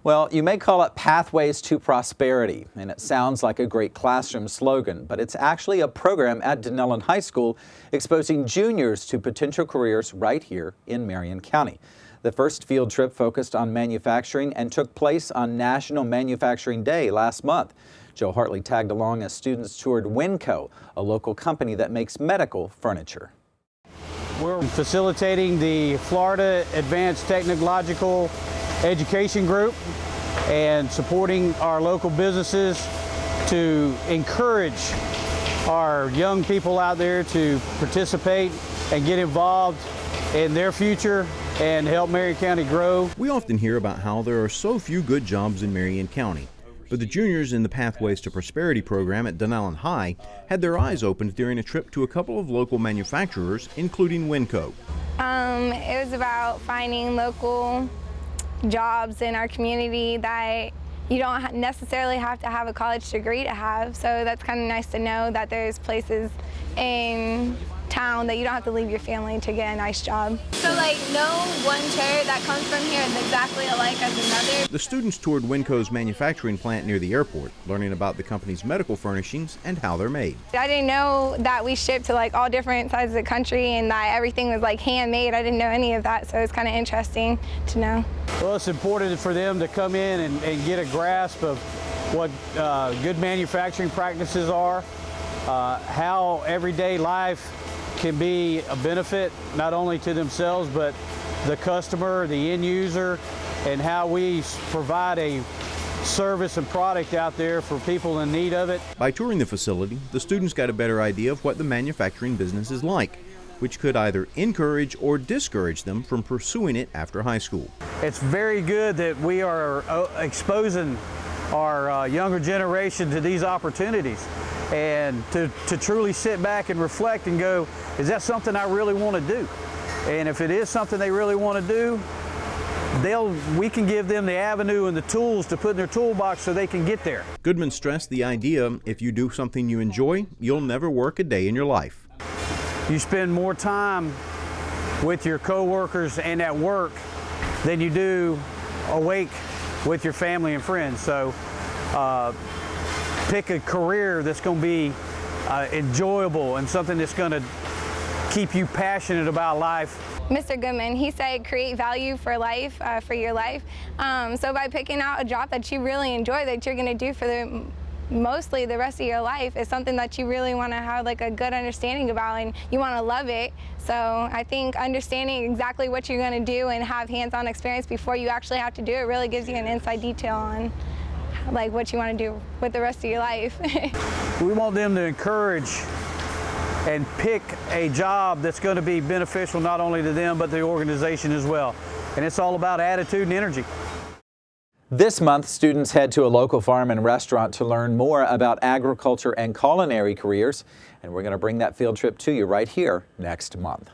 Well, you may call it Pathways to Prosperity, and it sounds like a great classroom slogan, but it's actually a program at Denellen High School exposing juniors to potential careers right here in Marion County. The first field trip focused on manufacturing and took place on National Manufacturing Day last month. Joe Hartley tagged along as students toured Winco, a local company that makes medical furniture. We're facilitating the Florida Advanced Technological Education Group and supporting our local businesses to encourage our young people out there to participate and get involved in their future and help Marion County grow. We often hear about how there are so few good jobs in Marion County, but the juniors in the Pathways to Prosperity program at Denellen High had their eyes opened during a trip to a couple of local manufacturers, including Winco. It was about finding local jobs in our community that you don't necessarily have to have a college degree to have, so that's kind of nice to know that there's places in town that you don't have to leave your family to get a nice job. So no one chair that comes from here is exactly alike as another. The students toured Winco's manufacturing plant near the airport, learning about the company's medical furnishings and how they're made. I didn't know that we shipped to all different sides of the country and that everything was handmade. I didn't know any of that, so it's kind of interesting to know. Well, it's important for them to come in and get a grasp of what good manufacturing practices are, how everyday life can be a benefit not only to themselves but the customer, the end user, and how we provide a service and product out there for people in need of it. By touring the facility, the students got a better idea of what the manufacturing business is like, which could either encourage or discourage them from pursuing it after high school. It's very good that we are exposing our younger generation to these opportunities and to truly sit back and reflect and go, is that something I really want to do? And if it is something they really want to do, we can give them the avenue and the tools to put in their toolbox so they can get there. Goodman stressed the idea, if you do something you enjoy, you'll never work a day in your life. You spend more time with your coworkers and at work than you do awake with your family and friends. So pick a career that's going to be enjoyable and something that's going to keep you passionate about life. Mr. Goodman, he said create value for life, for your life. So by picking out a job that you really enjoy, that you're going to do for mostly the rest of your life, is something that you really want to have a good understanding about, and you want to love it. So I think understanding exactly what you're going to do and have hands-on experience before you actually have to do it really gives you an inside detail on what you want to do with the rest of your life. We want them to encourage and pick a job that's going to be beneficial not only to them but the organization as well. And it's all about attitude and energy. This month, students head to a local farm and restaurant to learn more about agriculture and culinary careers, and we're going to bring that field trip to you right here next month.